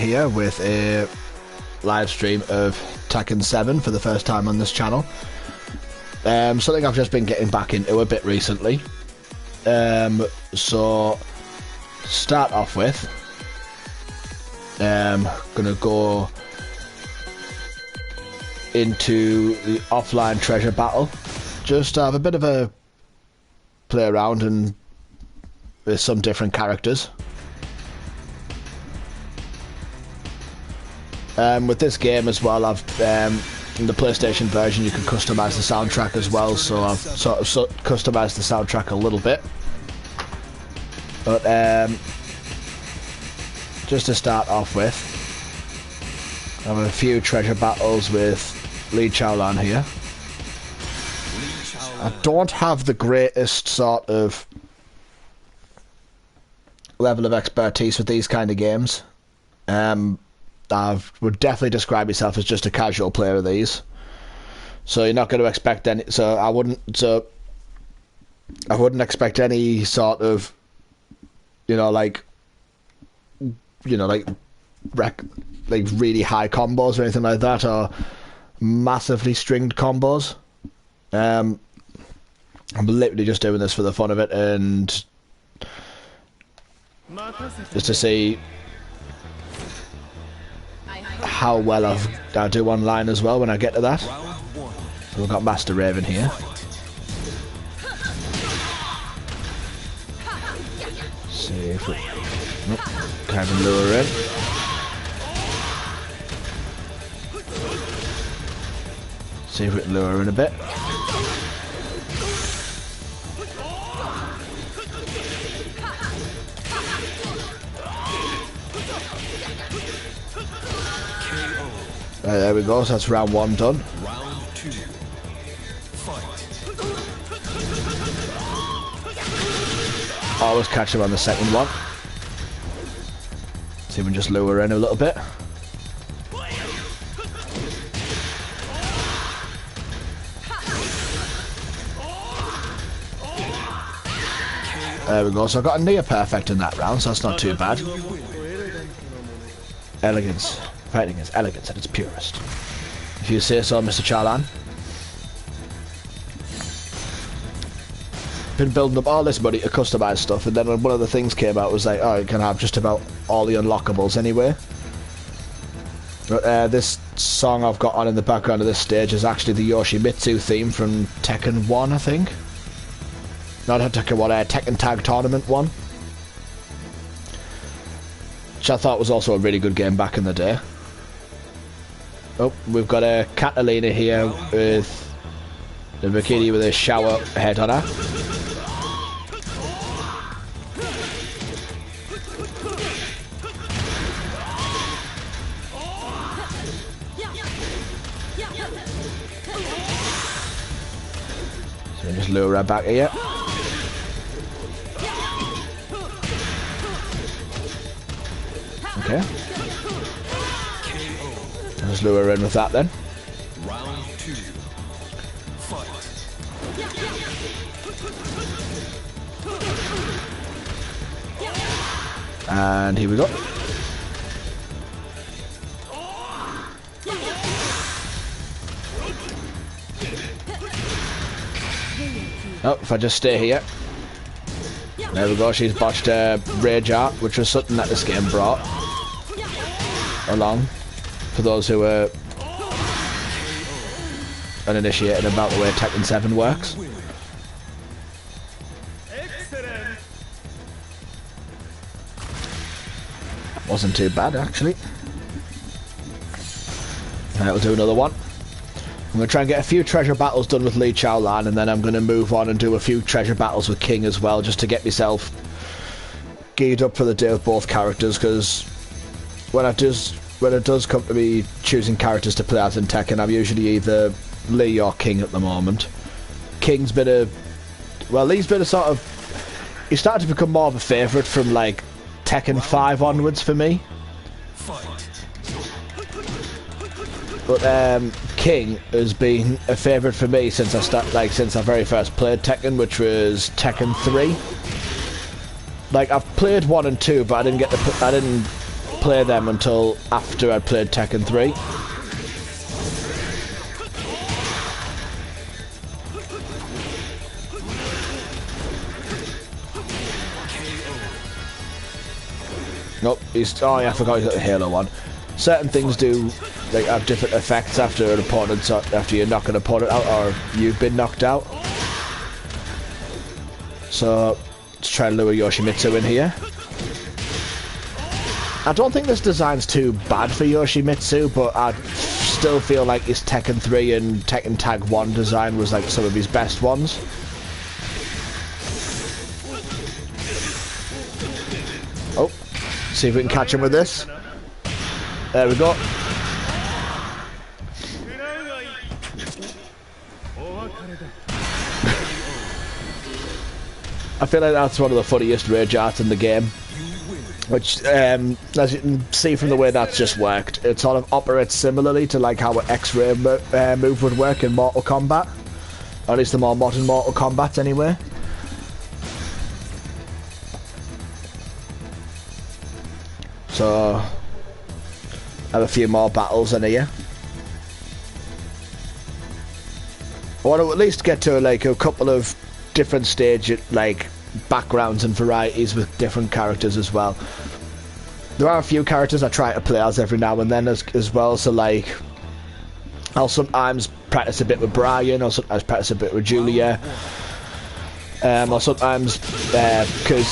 here with a live stream of Tekken 7 for the first time on this channel. Something I've just been getting back into a bit recently. So start off with, gonna go into the offline treasure battle. Just have a bit of a play around and with some different characters. With this game as well, I've in the PlayStation version you can customize the soundtrack as well, so I've sort of customized the soundtrack a little bit. But just to start off with, I have a few treasure battles with Lee Chaolan here. I don't have the greatest sort of level of expertise with these kind of games. I would definitely describe myself as just a casual player of these, so you're not going to expect any. So I wouldn't expect any sort of, like really high combos or anything like that, or massively stringed combos. I'm literally just doing this for the fun of it, and just to see how well I do online as well when I get to that. So we've got Master Raven here. See if we kind of lure her in. See if we can lure her in a bit. There we go, so that's round one done. Round two. Fight. Always catch him on the second one. See if we can just lure her in a little bit. There we go, so I got a near perfect in that round, so that's not too bad. Elegance. Fighting is elegance at its purest, if you say so, Mr. Chaolan. Been building up all this money to customize stuff, and then when one of the things came out, it was like, oh, you can have just about all the unlockables anyway. But this song I've got on in the background of this stage is actually the Yoshimitsu theme from Tekken 1, I think. Not Tekken 1, Tekken Tag Tournament 1. Which I thought was also a really good game back in the day. Oh, we've got a Catalina here with the bikini with a shower head on her. So just lure her back here. Okay. Let's lure her in with that then. Round two. Fight. And here we go. Oh, if I just stay here. There we go, she's botched Rage Art, which was something that this game brought along for those who are uninitiated about the way Tekken 7 works. Wasn't too bad, actually. Alright, we'll do another one. I'm going to try and get a few treasure battles done with Lee Chaolan, and then I'm going to move on and do a few treasure battles with King as well, just to get myself geared up for the day with both characters, because when it does come to me choosing characters to play as in Tekken, I'm usually either Lee or King at the moment. King's been Lee's been a sort of... He started to become more of a favourite from, like, Tekken 5 onwards for me. But King has been a favourite for me since since I very first played Tekken, which was Tekken 3. Like, I've played 1 and 2, but I didn't play them until after I'd played Tekken 3. Nope, oh yeah, I forgot he's got the Halo one. Certain things do like have different effects after an opponent, after you knock an opponent out or you've been knocked out. So let's try and lure Yoshimitsu in here. I don't think this design's too bad for Yoshimitsu, but I still feel like his Tekken 3 and Tekken Tag 1 design was like some of his best ones. Oh, see if we can catch him with this. There we go. I feel like that's one of the funniest rage arts in the game. Which, as you can see from the way that's just worked, it sort of operates similarly to like how an X-ray move would work in Mortal Kombat. Or at least the more modern Mortal Kombat anyway. So, have a few more battles in here. I want to at least get to like a couple of different stage like backgrounds and varieties with different characters as well. There are a few characters I try to play as every now and then as well, so like I'll sometimes practice a bit with Brian, I'll sometimes practice a bit with Julia, or sometimes because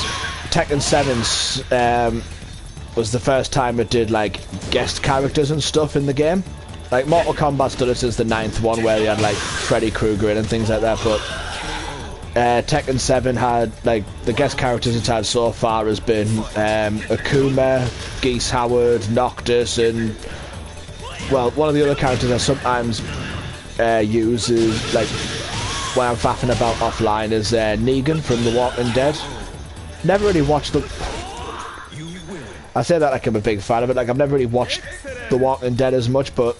Tekken 7's was the first time it did like guest characters and stuff in the game. Like Mortal Kombat's done it since the 9th one where they had like Freddy Krueger in and things like that, but Tekken 7 had, like, the guest characters it's had so far has been Akuma, Geese Howard, Noctis, and, well, one of the other characters I sometimes use is, like, when I'm faffing about offline is Negan from The Walking Dead. Never really watched the... I say that like I'm a big fan of it, like I've never really watched The Walking Dead as much, but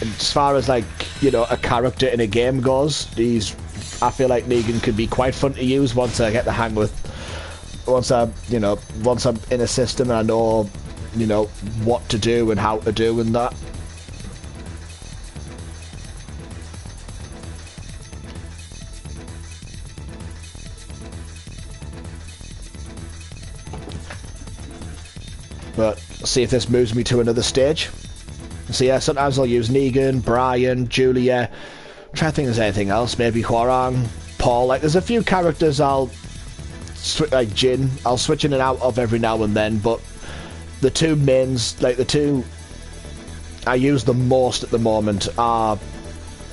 as far as, like, you know, a character in a game goes, I feel like Negan could be quite fun to use once I get the hang with, once I'm in a system and I know, you know, what to do and how to do and that. But see if this moves me to another stage. So yeah, sometimes I'll use Negan, Brian, Julia. I'm trying to think if there's anything else. Maybe Hwoarang, Paul. Like, there's a few characters I'll like Jin. I'll switch in and out of every now and then. But the two mains, like the two I use the most at the moment, are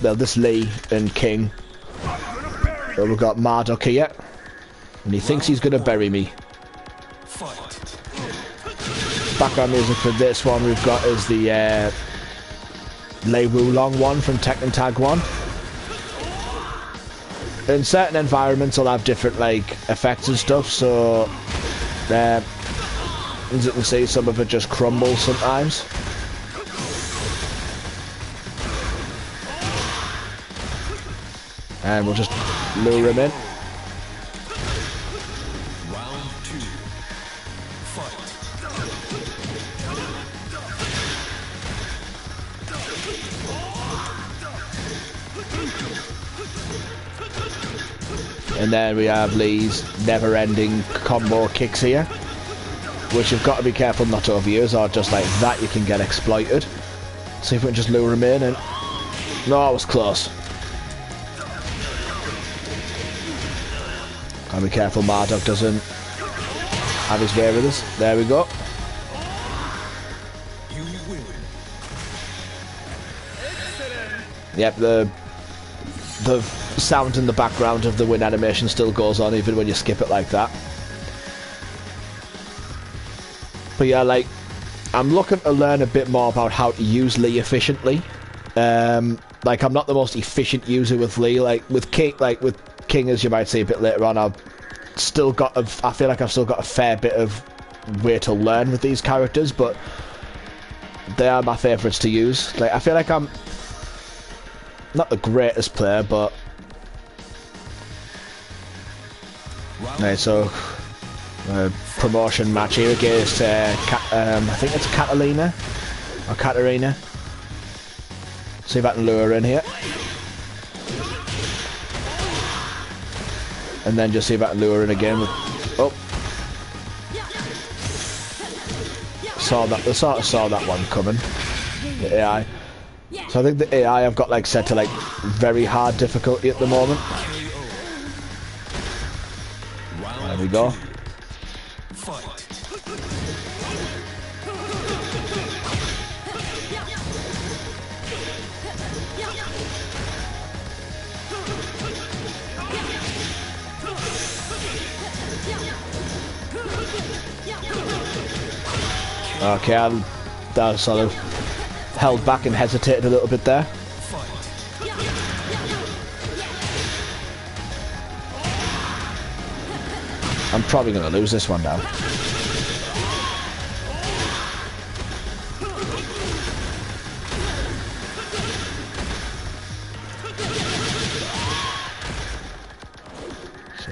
well, this Lee and King. So we've got Marduk here, and he thinks he's gonna bury me. Background music for this one we've got is the Lei Wulong one from Tekken Tag 1. In certain environments I'll have different like effects and stuff, so as you can see some of it just crumbles sometimes. And we'll just lure him in. And then we have Lee's never-ending combo kicks here, which you've got to be careful not to overuse, or just like that you can get exploited. See if we can just lure him in, and no, it was close. Gotta be careful Marduk doesn't have his way with us. There we go. Yep, the sound in the background of the win animation still goes on even when you skip it like that. But yeah, like, I'm looking to learn a bit more about how to use Lee efficiently. Like, I'm not the most efficient user with Lee. Like with King, as you might see a bit later on, I feel like I've still got a fair bit of way to learn with these characters, but they are my favourites to use. Like, I feel like I'm not the greatest player, but right, so promotion match here against I think it's Catalina or Katarina. See if I can lure her in here. And then just see if I can lure her in again with... Oh. Sort of saw that one coming. The AI. So I think the AI I've got like set to like very hard difficulty at the moment. There we go. Okay, that sort of held back and hesitated a little bit there. I'm probably going to lose this one now.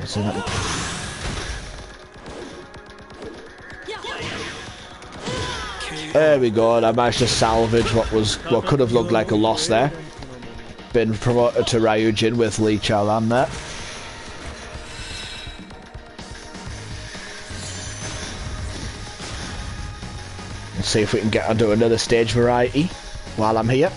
So there we go, and I managed to salvage what could have looked like a loss there. Been promoted to Ryujin with Lee Chaolan there. Let's see if we can get onto another stage variety while I'm here.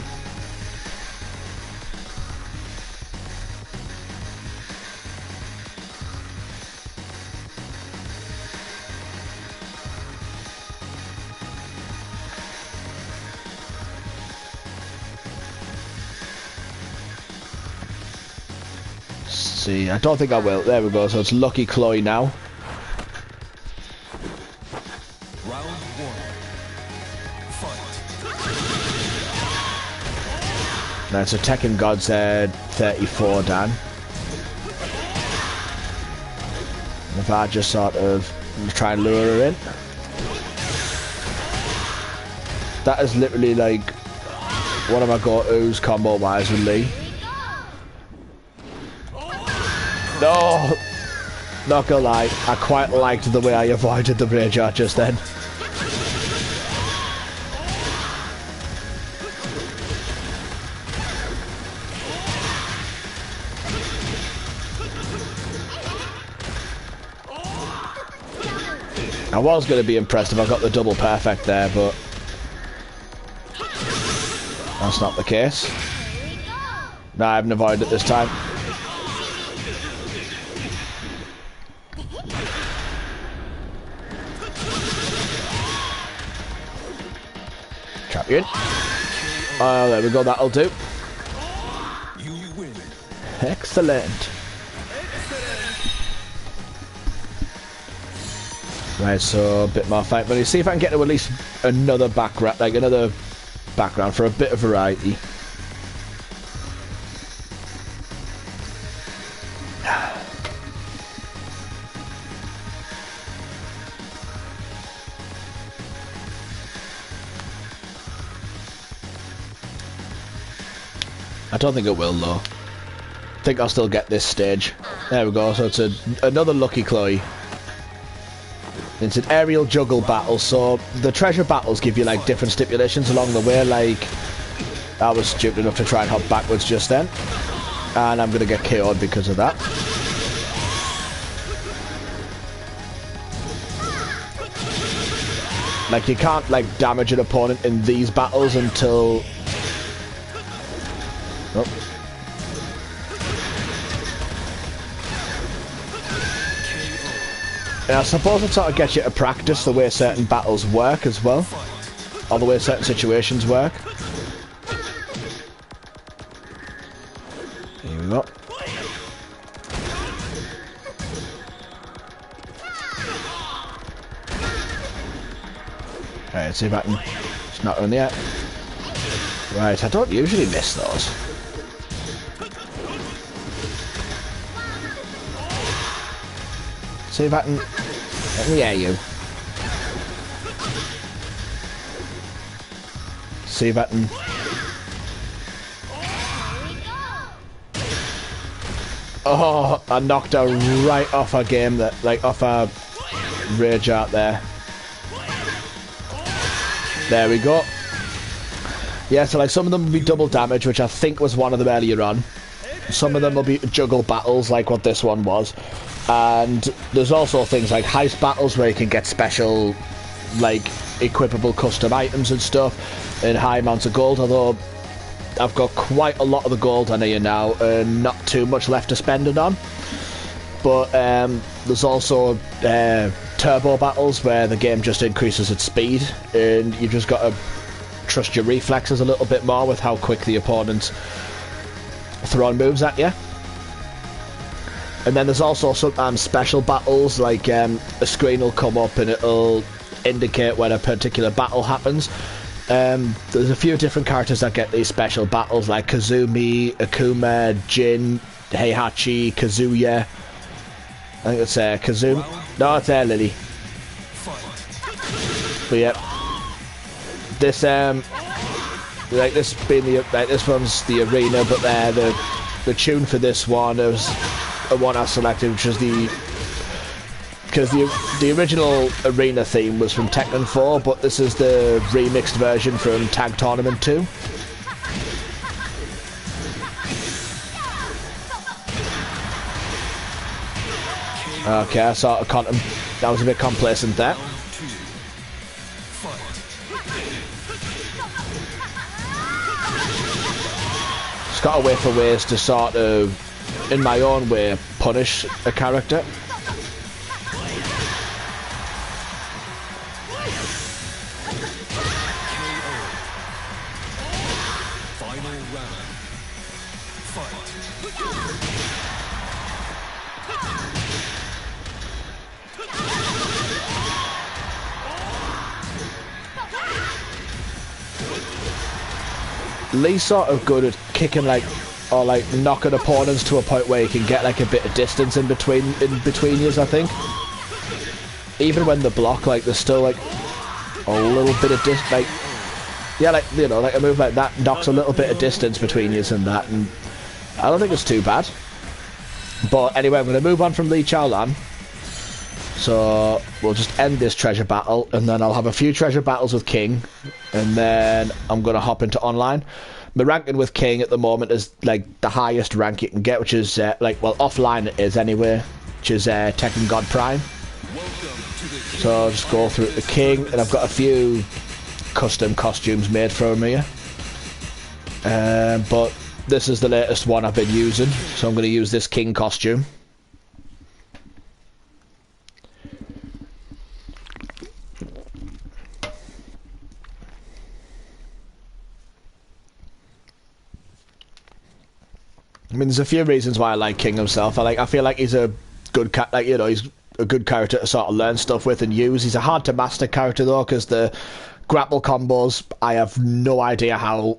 See, I don't think I will. There we go. So it's Lucky Chloe now. Round one. Fight. Now it's a Tekken God's 34 Dan. And if I just sort of try and lure her in. That is literally like one of my go-tos combo wise with Lee. No, not gonna lie, I quite liked the way I avoided the rage art just then. I was going to be impressed if I got the double perfect there, but that's not the case. No, I haven't avoided it this time. Champion. Oh, there we go, that'll do. You win. Excellent. Right, so a bit more fight money. See if I can get to at least another background, like another background for a bit of variety. I don't think it will though. I think I'll still get this stage. There we go, so it's another Lucky Chloe. It's an aerial juggle battle, so the treasure battles give you like different stipulations along the way, like I was stupid enough to try and hop backwards just then. And I'm gonna get KO'd because of that. Like you can't like damage an opponent in these battles until... Oh. And I suppose it sort of gets you to practice the way certain battles work as well, or the way certain situations work. Here we go. Right, let's see if I can... It's not on yet. Right, I don't usually miss those. See if I can... Let me hear you. See if I can... Oh, I knocked her right off her game, that like off her rage out there. There we go. Yeah, so like some of them will be double damage, which I think was one of them earlier on. Some of them will be juggle battles, like what this one was. And there's also things like heist battles where you can get special, like, equipable custom items and stuff and high amounts of gold, although I've got quite a lot of the gold on here now and not too much left to spend it on. But there's also turbo battles where the game just increases its speed and you just got to trust your reflexes a little bit more with how quick the opponent's throwing moves at you. And then there's also sometimes special battles, like a screen will come up and it'll indicate when a particular battle happens. There's a few different characters that get these special battles, like Kazumi, Akuma, Jin, Heihachi, Kazuya. I think it's Kazumi. No, it's Lily. But yeah. This this one's the arena, but the tune for this one is the one I selected, which is because the original arena theme was from Tekken 4, but this is the remixed version from Tag Tournament 2. Okay, I sort of that was a bit complacent there. Got to wait for ways to sort of, in my own way, punish a character. Final round. Fight. Lee's sort of good at kicking, like, or like knocking opponents to a point where you can get like a bit of distance in between yous, I think. Even when they block, like there's still like a little bit of like, yeah, like, you know, like a move like that knocks a little bit of distance between yous and that, and I don't think it's too bad. But anyway, I'm going to move on from Lee Chaolan. So we'll just end this treasure battle, and then I'll have a few treasure battles with King, and then I'm going to hop into online. My ranking with King at the moment is like the highest rank you can get, which is like, well, offline it is anyway, which is Tekken God Prime. So I'll just go through the King, and I've got a few custom costumes made for him here. But this is the latest one I've been using, so I'm going to use this King costume. I mean, there's a few reasons why I like King himself. I feel like he's a good he's a good character to sort of learn stuff with and use. He's a hard to master character though, because the grapple combos, I have no idea how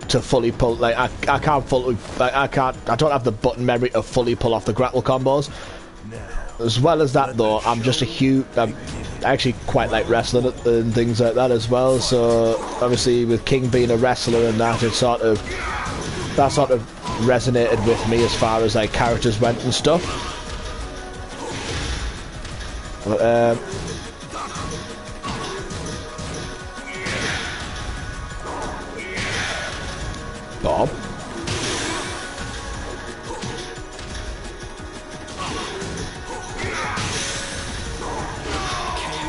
to fully pull. Like I can't fully, like I don't have the button memory to fully pull off the grapple combos. As well as that though, I'm I actually quite like wrestling and things like that as well. So obviously with King being a wrestler and that, that sort of resonated with me as far as like characters went and stuff. Bob.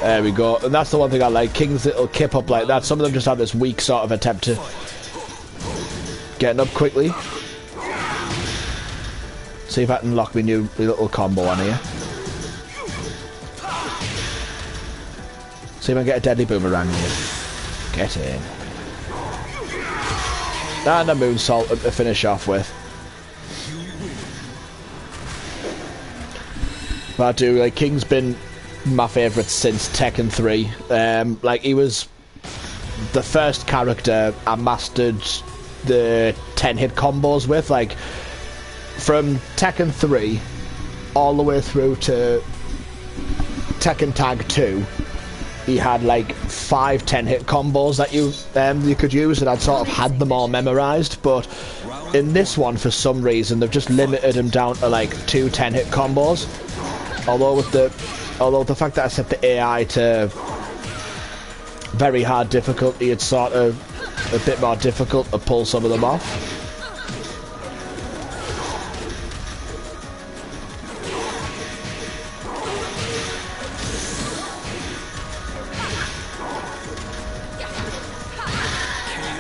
There we go, and that's the one thing I like. King's little kip up like that. Some of them just have this weak sort of attempt to getting up quickly. See if I can lock my new little combo on here. See if I can get a deadly boomerang here. Get in. And a moonsault to finish off with. But I do, like, King's been my favourite since Tekken 3. Like, he was the first character I mastered the 10-hit combos with. Like, from Tekken 3 all the way through to Tekken Tag 2, he had like 5 10-hit combos that you could use, and I'd sort of had them all memorized. But in this one, for some reason, they've just limited him down to like 2 10-hit combos. Although with the Although the fact that I set the AI to very hard difficulty, it's sort of a bit more difficult to pull some of them off.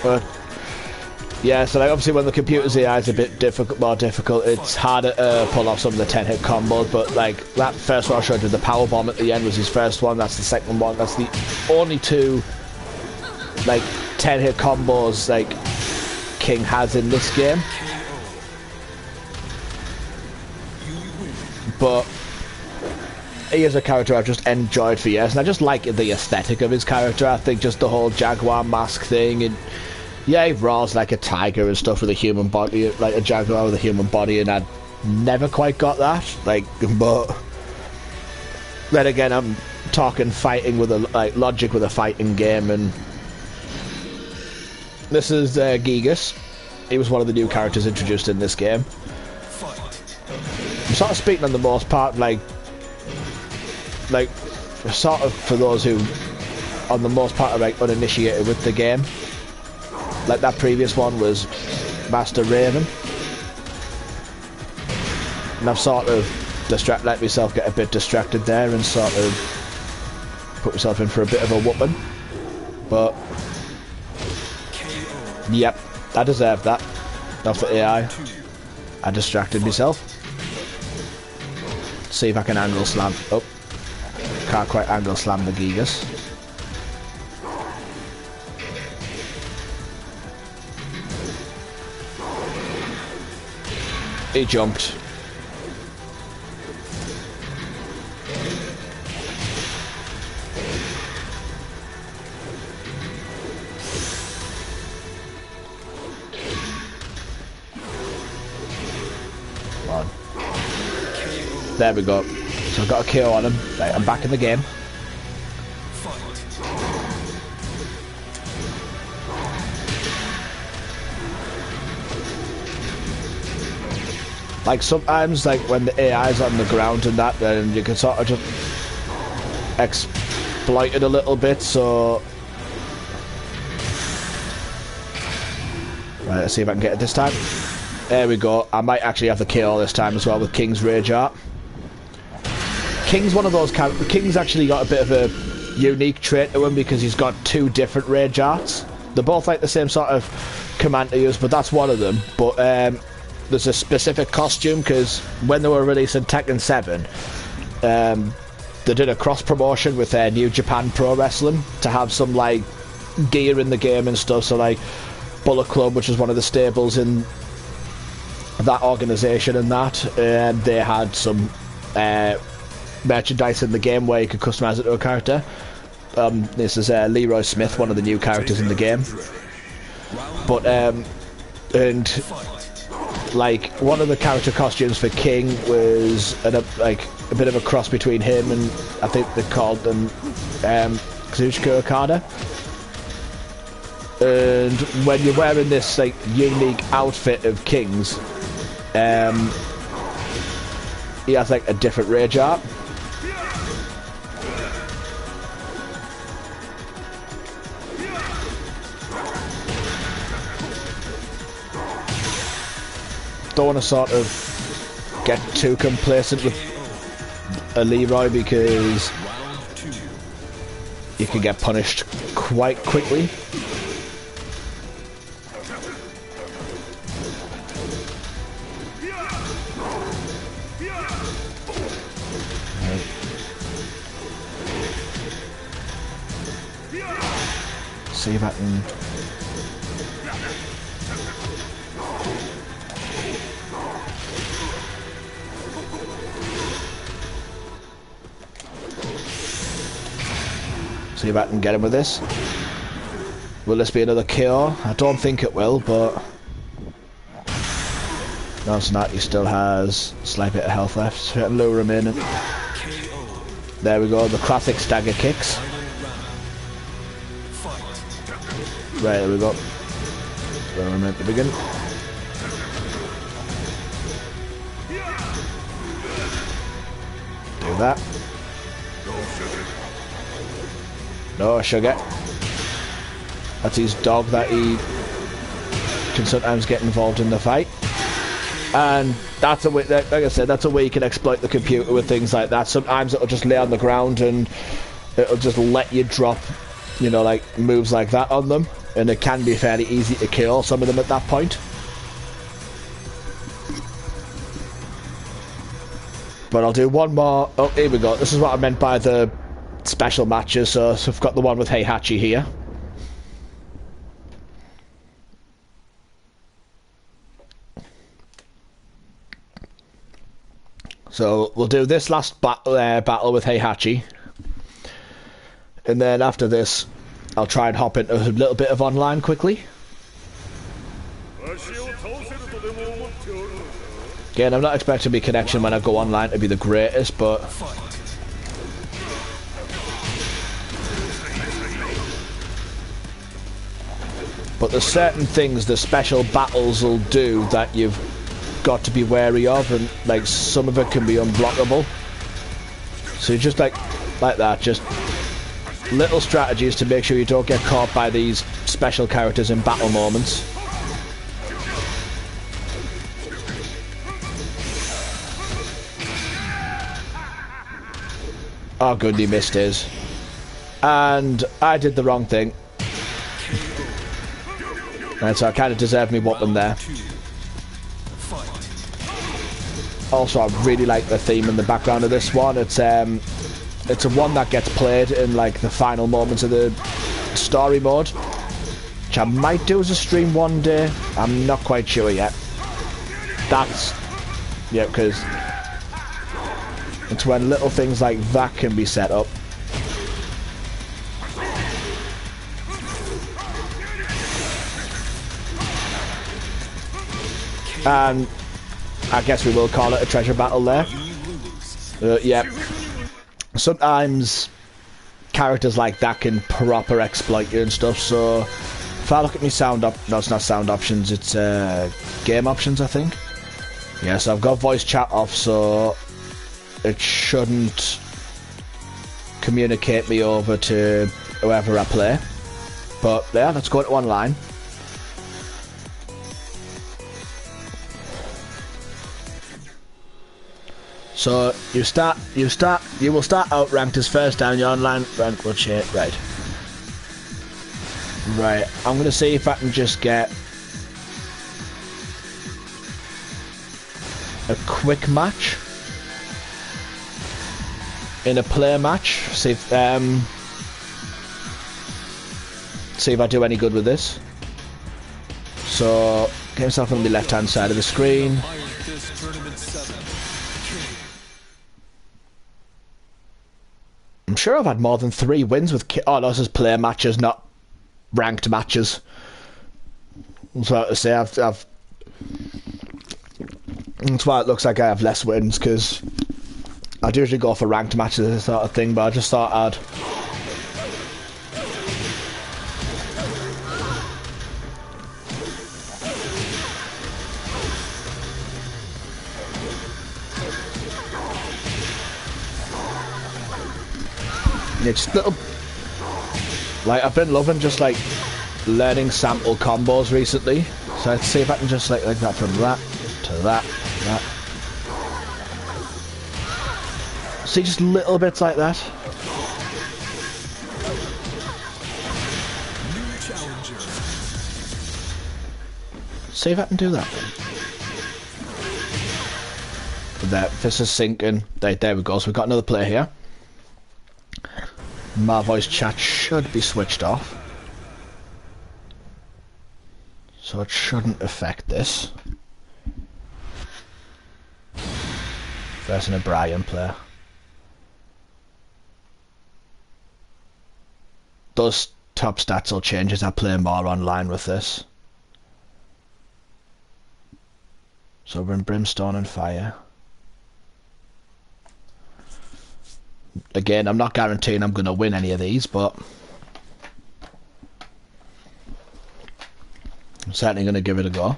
But yeah, so like obviously when the computer's AI is a bit more difficult, it's harder to pull off some of the 10-hit combos, but like that first one I showed you, the power bomb at the end was his first one, that's the second one, that's the only two like 10-hit combos like King has in this game. But he is a character I've just enjoyed for years, and I just like the aesthetic of his character. I think just the whole jaguar mask thing, and yeah, he roars like a tiger and stuff with a human body, like a jaguar with a human body, and I never quite got that. Like, but then again, I'm talking fighting with a logic with a fighting game, and this is Gigas. He was one of the new characters introduced in this game. I'm sort of speaking on the most part, like sort of for those who, on the most part, are like uninitiated with the game. Like that previous one was Master Raven, and I've sort of let myself get a bit distracted there and sort of put myself in for a bit of a whooping. But yep, I deserved that. Off the AI, I distracted myself. See if I can angle slam. Oh, can't quite angle slam the Gigas. He jumped. Come on. There we go. So I've got a KO on him. Right, I'm back in the game. Like sometimes, like when the AI's on the ground and that, then you can sort of just exploit it a little bit. So, right, let's see if I can get it this time. There we go. I might actually have the KO this time as well with King's Rage Art. King's one of those characters. King's actually got a bit of a unique trait to him because he's got two different Rage Arts. They're both like the same sort of command to use, but that's one of them. But there's a specific costume because when they were releasing Tekken 7, they did a cross promotion with New Japan Pro Wrestling to have some like gear in the game and stuff. So like Bullet Club, which is one of the staples in that organisation, and they had some merchandise in the game where you could customise it to a character. This is Leroy Smith, one of the new characters in the game. But and like one of the character costumes for King was like a bit of a cross between him and I think they called them Kazuchika Okada. And when you're wearing this like unique outfit of King's, he has like a different rage art. Don't want to sort of get too complacent with a Leroy because you can get punished quite quickly. See if I can. See if I can get him with this. Will this be another KO? I don't think it will, but no, it's not. He still has a slight bit of health left. Low remaining. There we go. The classic stagger kicks. Right, there we go. Where we're meant to begin. Do that. No, sugar. That's his dog that he can sometimes get involved in the fight. And that's a way, like I said, that's a way you can exploit the computer with things like that. Sometimes it'll just lay on the ground and it'll just let you drop, you know, like moves like that on them. And it can be fairly easy to kill some of them at that point. But I'll do one more. Oh, here we go. This is what I meant by the special matches. So I've got the one with Heihachi here. So we'll do this last battle with Heihachi. And then after this, I'll try and hop into a little bit of online quickly. Again, I'm not expecting my connection when I go online to be the greatest, but... But there's certain things the special battles will do that you've got to be wary of, and like some of it can be unblockable. So you just like that, just little strategies to make sure you don't get caught by these special characters in battle moments. Oh good, he missed his. And I did the wrong thing. And so I kind of deserved me whooping there. Also, I really like the theme in the background of this one. It's a one that gets played in like the final moments of the story mode, which I might do as a stream one day. I'm not quite sure yet. That's yeah, because it's when little things like that can be set up. And I guess we will call it a treasure battle there. Yeah. Sometimes characters like that can proper exploit you and stuff, so if I look at me no, it's not sound options, it's game options, I think. Yeah, so I've got voice chat off, so it shouldn't communicate me over to whoever I play. But yeah, let's go to online. So you will start out ranked as first down your online rank will change. Right. I'm gonna see if I can just get a quick match in a player match. See if I do any good with this. So get myself on the left hand side of the screen. I'm sure I've had more than 3 wins with oh no, this is player matches, not ranked matches. So to say, I've that's why it looks like I have less wins, because I'd usually go for ranked matches, this sort of thing, but I just thought I'd it's little, like I've been loving just like learning sample combos recently, so let's see if I can just like that from that to that. See, just little bits like that. See if I can do that. There, this is syncing. There we go. So we've got another player here. My voice chat should be switched off, so it shouldn't affect this. Versus a Brian player. Those top stats will change as I play more online with this. So we're in Brimstone and Fire. Again, I'm not guaranteeing I'm going to win any of these, but I'm certainly going to give it a go.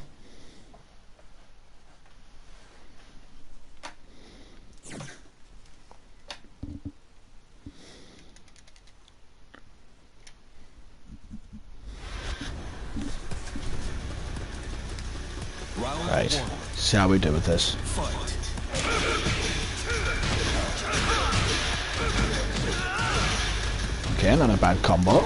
Right. See how we do with this. Okay, not a bad combo.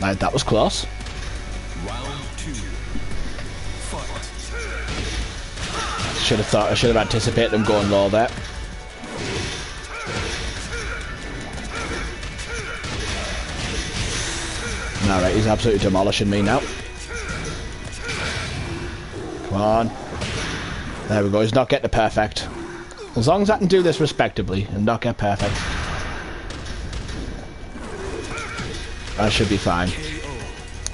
Right, that was close. I should have anticipated him going low there. Alright, he's absolutely demolishing me now. Come on. There we go, he's not getting it perfect. As long as I can do this respectably and not get perfect, I should be fine.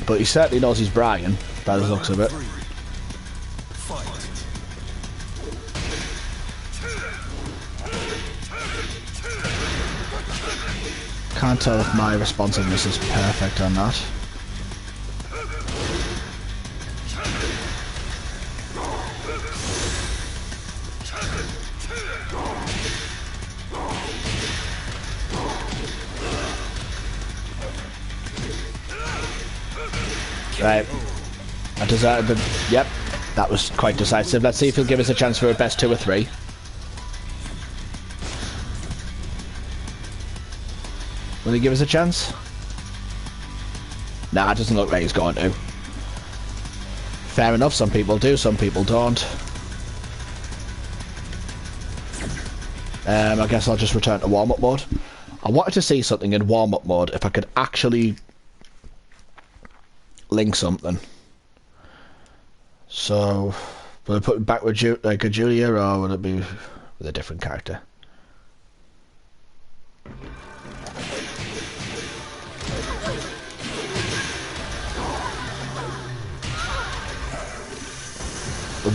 But he certainly knows he's bragging, by the looks of it. Can't tell if my responsiveness is perfect or not. Right. I deserved it. Yep. That was quite decisive. Let's see if he'll give us a chance for a best 2 or 3. Will he give us a chance? Nah, it doesn't look like he's going to. Fair enough, some people do, some people don't. I guess I'll just return to warm-up mode. I wanted to see something in warm-up mode, if I could actually link something. So, will I put it back with like a Julia, or will it be with a different character?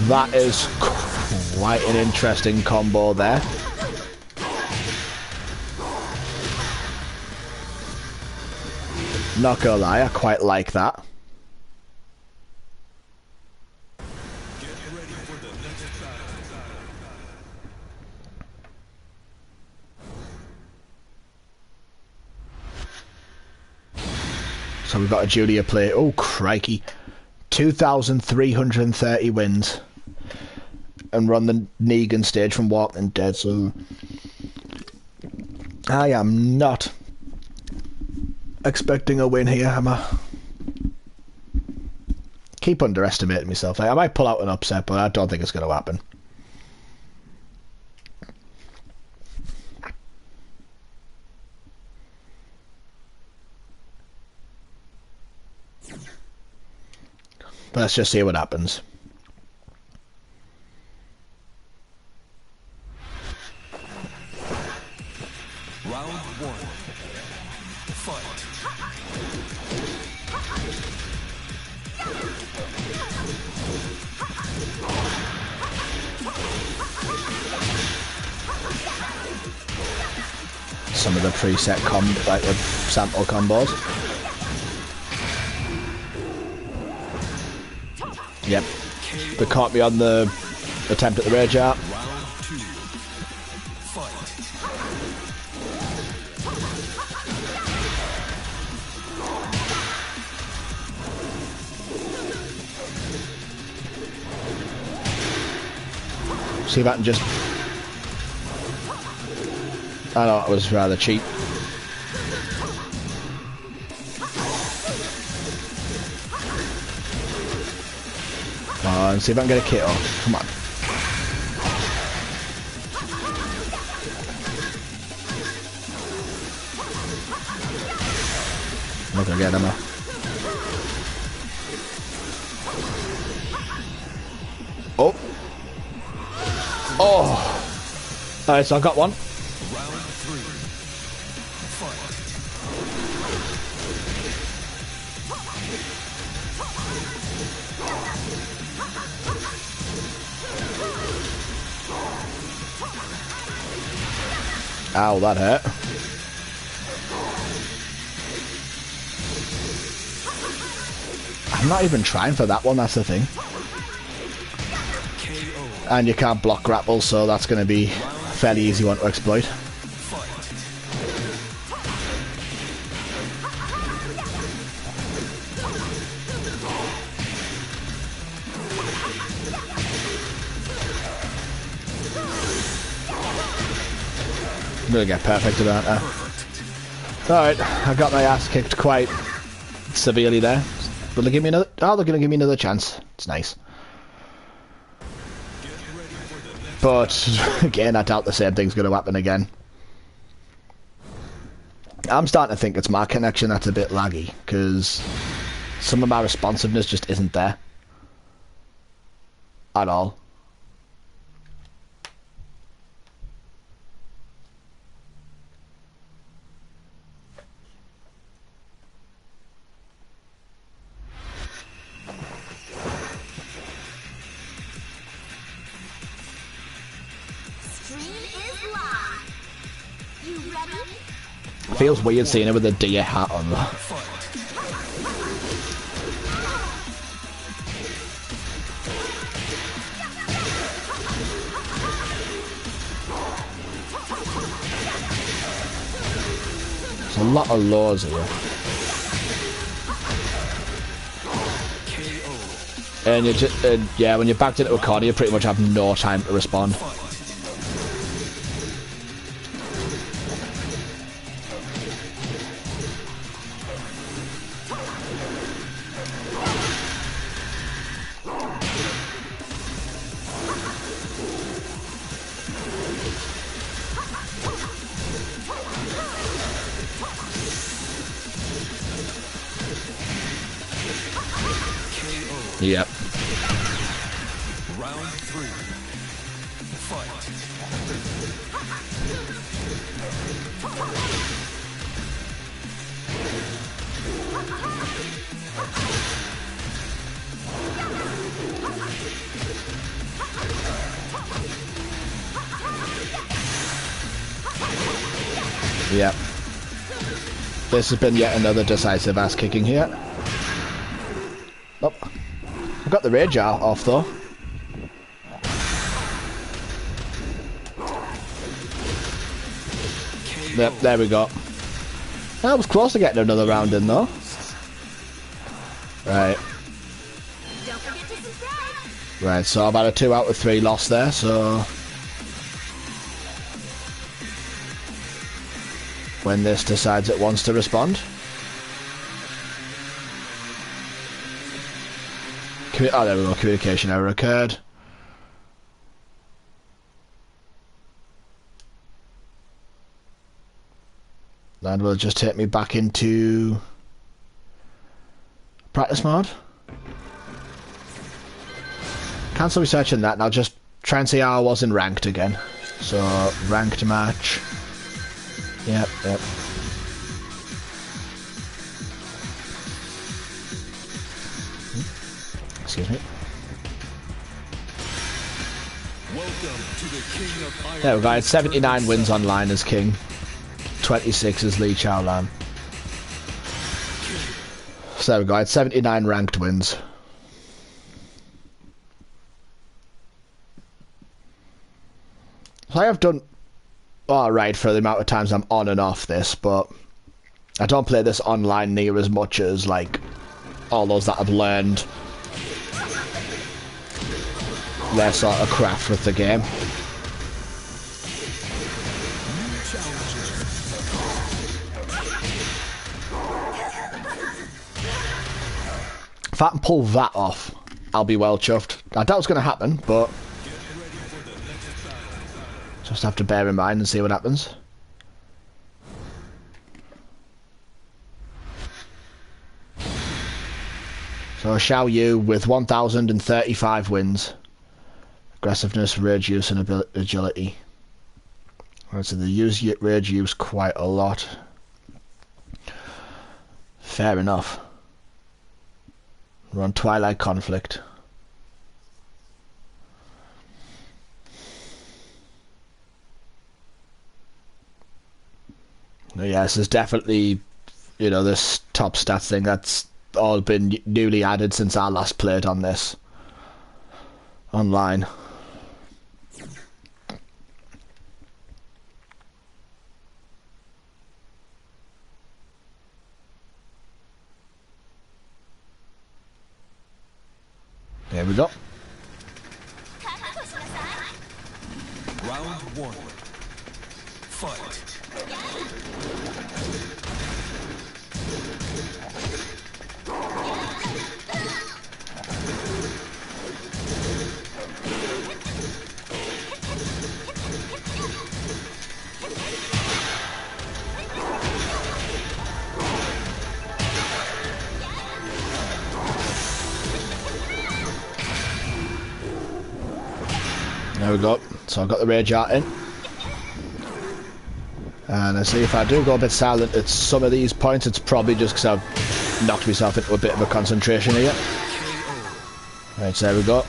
That is quite an interesting combo there. Not gonna lie, I quite like that. So we've got a Julia play. Oh, crikey. 2,330 wins. And run the Negan stage from Walking Dead, so I am not expecting a win here, am I? Keep underestimating myself. I might pull out an upset, but I don't think it's going to happen. But let's just see what happens. Round 1. Fight. Some of the preset like the sample combos. Yep. They caught me on the attempt at the rage art. Round 2. Fight. See if I can just... I know it was rather cheap. Come on, see if I can get a kit off. Come on. I'm not gonna get him. Oh. Oh. Alright, so I got one. Round 3. Fight. Ow, that hurt. I'm not even trying for that one, that's the thing. And you can't block grapple, so that's going to be a fairly easy one to exploit. I'm going to get perfect about that. Alright, I got my ass kicked quite severely there. Will they give me another... Oh, they're going to give me another chance. It's nice. But, again, I doubt the same thing's going to happen again. I'm starting to think it's my connection that's a bit laggy, because some of my responsiveness just isn't there. At all. Feels weird seeing it with a deer hat on though. There's a lot of laws here. And you just, yeah, when you're backed into a corner, you pretty much have no time to respond. Yep. Round 3. Fight. Yep. This has been yet another decisive ass kicking here. Oh. I got the rage off though. Yep, there we go. That was close to getting another round in though. Right. Right, so I've had a 2 out of 3 loss there, so when this decides it wants to respond. Oh, there we go. Communication error occurred. That will just take me back into practice mode. Cancel researching that, and I'll just try and see how I was in ranked again. So, ranked match. Yep, yep. Excuse me. There we go. I had 79 wins online as King, 26 as Lee Chao Lan. So there we go. I had 79 ranked wins. So I have done alright for the amount of times I'm on and off this, but I don't play this online near as much as like all those that I've learned their sort of craft with the game. If I can pull that off, I'll be well chuffed. I doubt it's going to happen, but just have to bear in mind and see what happens. So Xiao Yu with 1,035 wins. Aggressiveness, rage use, and agility. Right, so they use rage use quite a lot. Fair enough. We're on Twilight Conflict. Yeah, this is definitely, you know, this top stats thing that's all been newly added since I last played on this online. Here we go. Round one. Fight. There we go. So I've got the rage art in. And I see if I do go a bit silent at some of these points, it's probably just because I've knocked myself into a bit of a concentration here. Right, so there we go.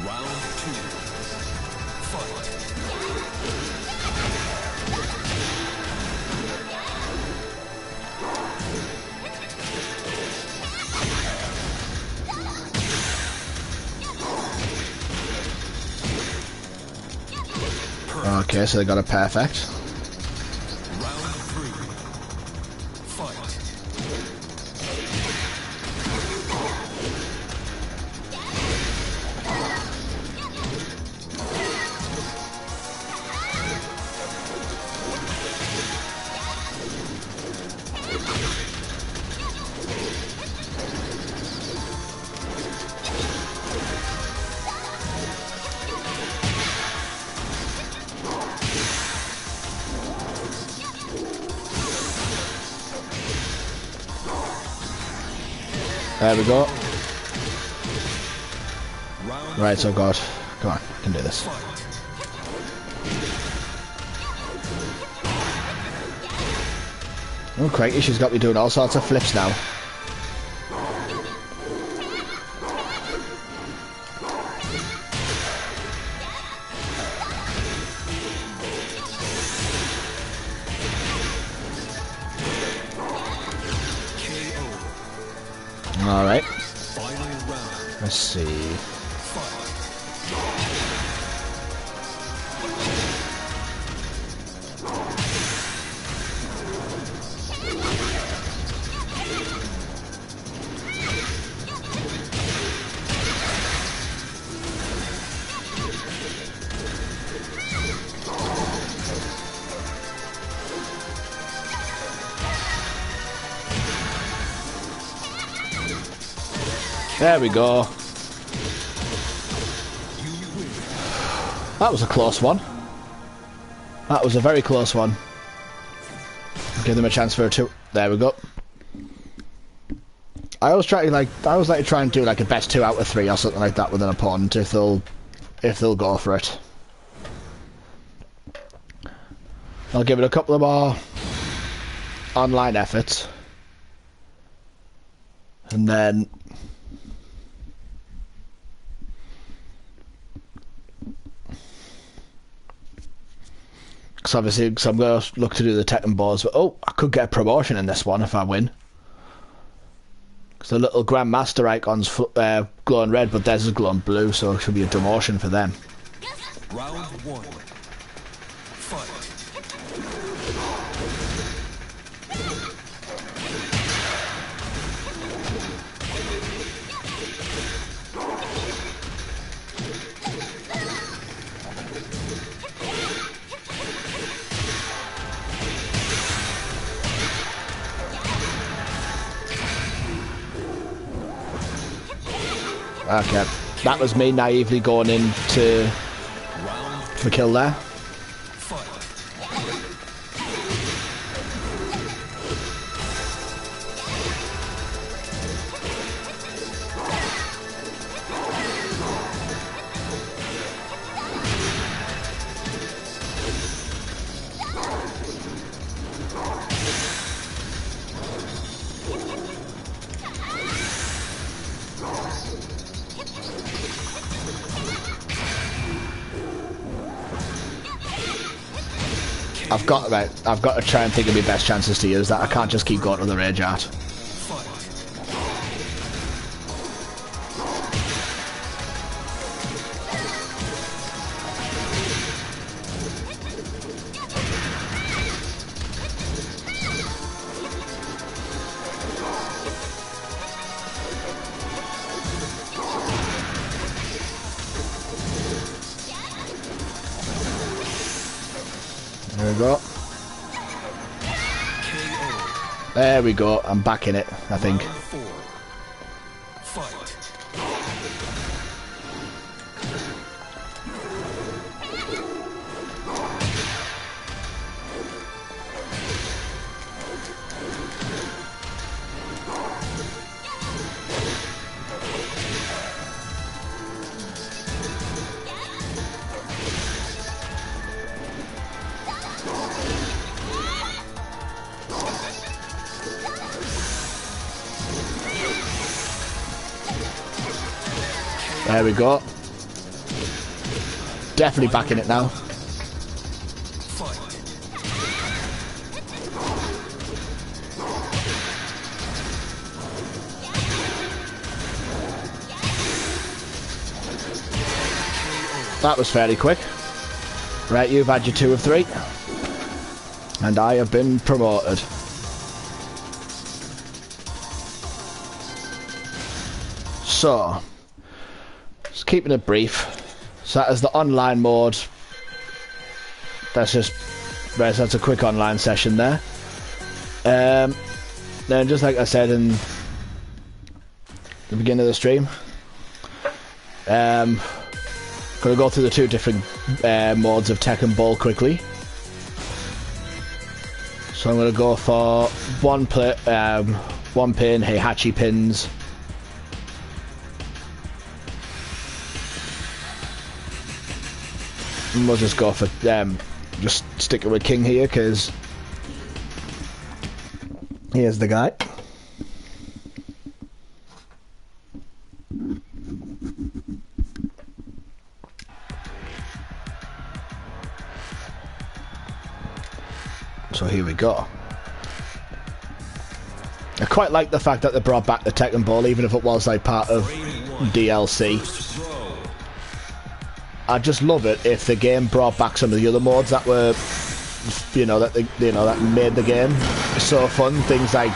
Round two. Fight. Okay, so they got a perfect. Round three. Fight. There we go. Round Right, so God. Come on, I can do this. fight. Oh, crikey, she's got me doing all sorts of flips now. Alright, Final round. let's see. Fight. There we go. That was a close one. That was a very close one. Give them a chance for a two. There we go. I always try to try and do like a best 2 out of 3 or something like that with an opponent if they'll go for it. I'll give it a couple of more online efforts, and then because obviously I'm going to look to do the Tekken balls, but oh, I could get a promotion in this one if I win. Because the little Grandmaster icon's glowing red, but theirs is glowing blue, so it should be a demotion for them. Round one. Fight. Okay, that was me naively going into the kill there. Fight. I've got to try and think of my best chances to use that. I can't just keep going to the rage art. we go. There we go. I'm back in it, I think. Round 4. Fight. There we go. Definitely back in it now. Fight. That was fairly quick. Right, you've had your 2 of 3. And I have been promoted. So, just keeping it brief. So that is the online mode. That's a quick online session there. Then just like I said in the beginning of the stream, gonna go through the 2 different modes of Tekken Ball quickly. So I'm gonna go for one pin Heihachi pins. And we'll just go for just sticking with King here because here's the guy. So here we go. I quite like the fact that they brought back the Tekken Ball, even if it was like part of DLC. I just love it if the game brought back some of the other modes that were, that made the game so fun. Things like,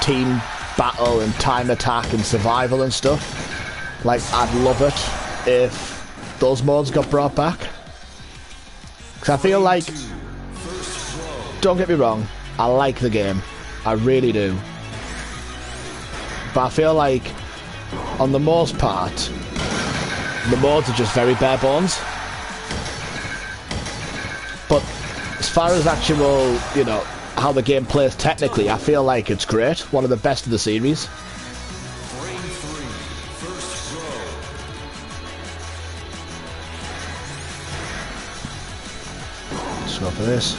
team battle and time attack and survival and stuff. Like, I'd love it if those modes got brought back. Because I feel like, don't get me wrong, I like the game. I really do. But I feel like, on the most part, the modes are just very bare bones. But as far as actual, how the game plays technically, I feel like it's great. One of the best of the series. Let's go for this.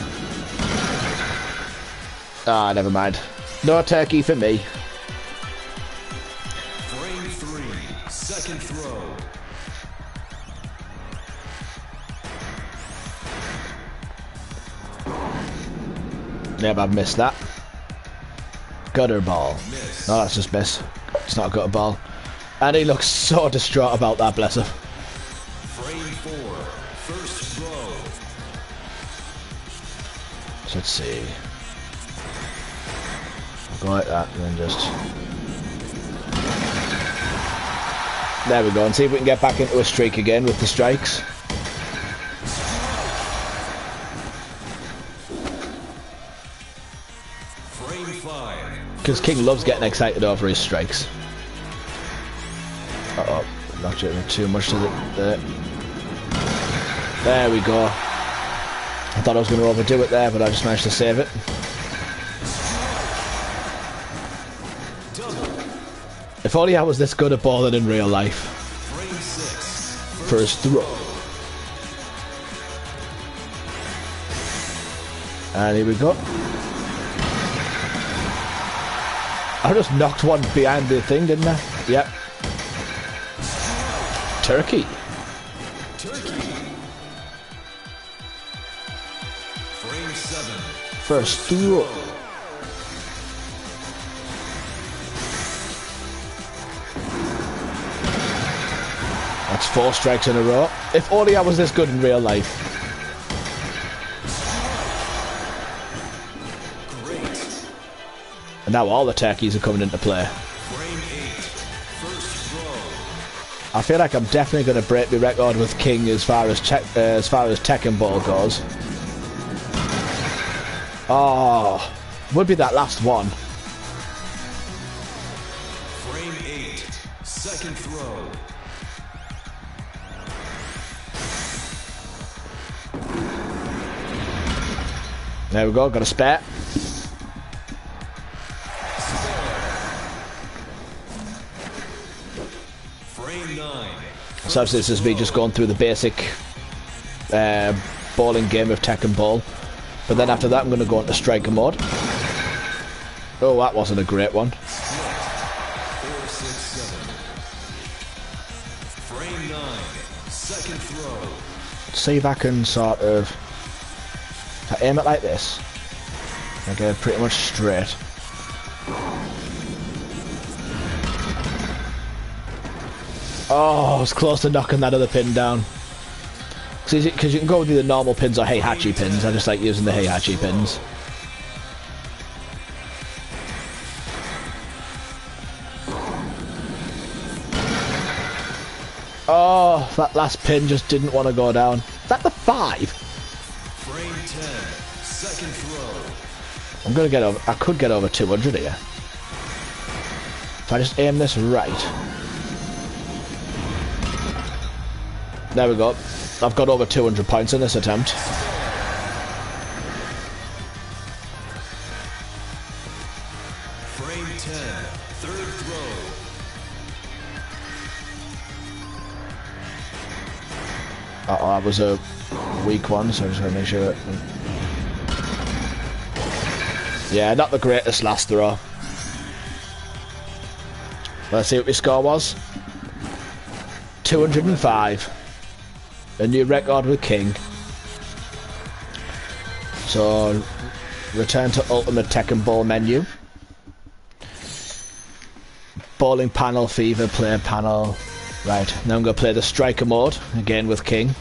Ah, never mind. No turkey for me. Frame 3. Second throw. Yeah, but I've missed that. Gutter ball. No, that's just miss. It's not a gutter ball. And he looks so distraught about that, bless him. Frame 4. First throw. So let's see. Go like that and then just... There we go, and see if we can get back into a streak again with the strikes. Because King loves getting excited over his strikes. Uh-oh, not doing too much to it. There we go. I thought I was going to overdo it there, but I just managed to save it. If only I was this good at balling in real life. First throw. And here we go. I just knocked one behind the thing, didn't I? Yep. Turkey. Frame 7. First throw. That's 4 strikes in a row. If only I was this good in real life. And now all the turkeys are coming into play. Frame 8. First throw. I feel like I'm definitely going to break the record with King as far as Tekken Ball goes. Oh, would be that last one. Frame 8. Second throw. There we go, got a spare. Frame 9. So obviously this is me just going through the basic bowling game of Tekken Ball. But then after that I'm going to go into striker mode. Oh, that wasn't a great one. 4, 6, 7. Frame 9. Second throw. See if I can sort of... If I aim it like this, I get it pretty much straight. Oh, I was close to knocking that other pin down. Because you can go with the normal pins or Heihachi pins. I just like using the Heihachi pins. Oh, that last pin just didn't want to go down. Is that the 5? Frame 10. Second throw. I'm gonna get over. I could get over 200 here. If I just aim this right. There we go. I've got over 200 points in this attempt. Frame 10. Third throw. Uh-oh, that was a weak one, so I'm just gonna make sure that... Yeah, not the greatest last throw. Let's see what my score was. 205. A new record with King. So, return to Ultimate Tekken Ball menu. Bowling panel, Fever, player panel. Right, now I'm going to play the striker mode, again with King.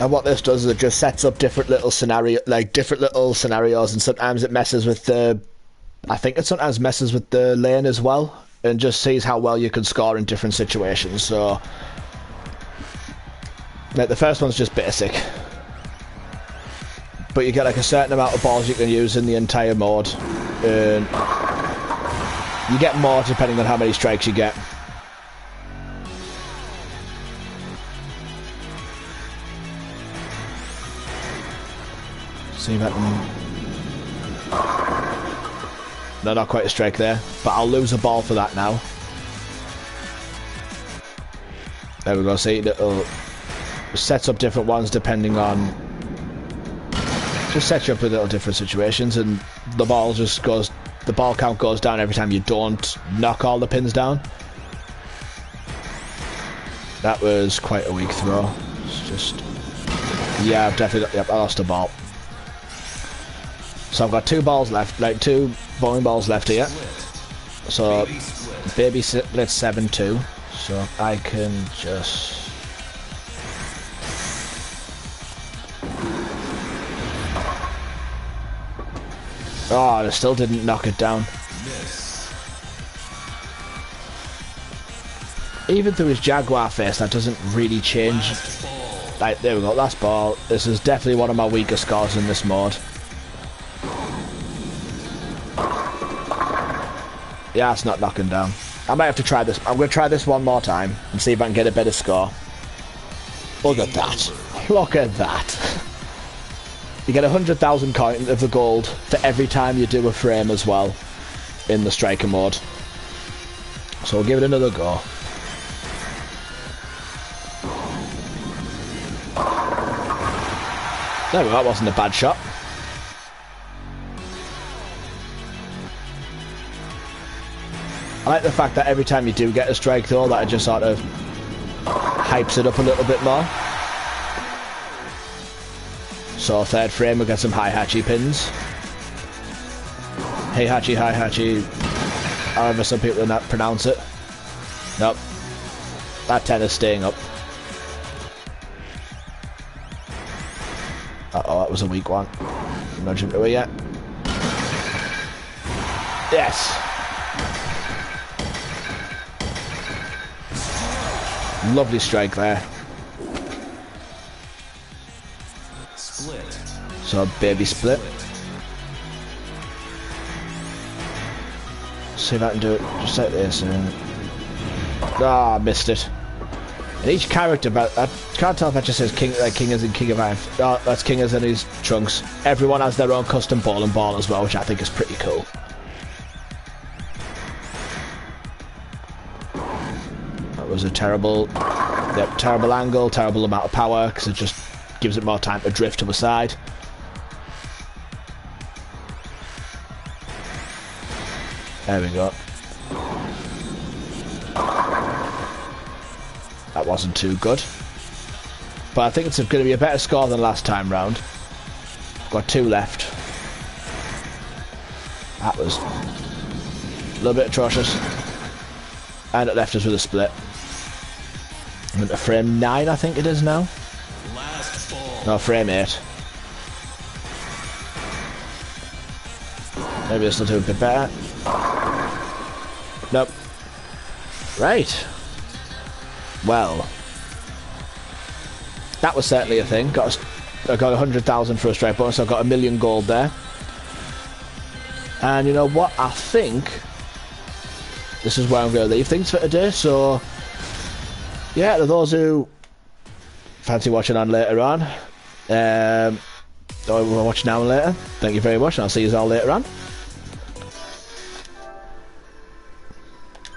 And what this does is it just sets up different little scenarios, and sometimes it messes with the... I think it sometimes messes with the lane as well, and just sees how well you can score in different situations, so... Like, the first one's just basic. But you get like a certain amount of balls you can use in the entire mode, and you get more depending on how many strikes you get. See if I can... No, not quite a strike there, but I'll lose a ball for that now. There we go, see, it'll sets up different ones depending on... Just sets you up with little different situations, and the ball just goes... The ball count goes down every time you don't knock all the pins down. That was quite a weak throw. It's just... Yeah, I've definitely... Yep, I lost a ball. So I've got 2 balls left, like 2 bowling balls left here. So, baby split 7-2. So I can just... Oh, I still didn't knock it down. Even through his Jaguar face, that doesn't really change. Like, there we go, last ball. This is definitely one of my weaker scores in this mode. Yeah, it's not knocking down. I might have to try this. I'm going to try this one more time and see if I can get a better score. Look at that. Look at that. You get 100,000 coins of the gold for every time you do a frame as well in the striker mode. So we'll give it another go. There we go, that wasn't a bad shot. I like the fact that every time you do get a strike though, that it just sort of hypes it up a little bit more. So third frame, we'll get some Heihachi pins. Heihachi, Heihachi, however some people not pronounce it. Nope. That 10 is staying up. Uh-oh, that was a weak one. Nudge him away yet. Yes! Lovely strike there. Split. So baby split. See if I can do it just like this. And... ah, I missed it. And each character, but I can't tell if that just says King, King as in King of Iron. Oh, that's King as in his trunks. Everyone has their own custom ball and ball as well, which I think is pretty cool. That was a terrible, terrible angle, terrible amount of power, because it just gives it more time to drift to the side. There we go. That wasn't too good. But I think it's going to be a better score than last time round. Got 2 left. That was a little bit atrocious. And it left us with a split. I'm into frame 9, I think it is now. Last ball. No, frame 8. Maybe this will do a bit better. Nope. Right. Well, that was certainly a thing. I got 100,000 for a strike bonus, so I got 1,000,000 gold there. And you know what? I think this is where I'm going to leave things for today. So, yeah, to those who fancy watching on later on, or will watch now and later, thank you very much, and I'll see you all later on.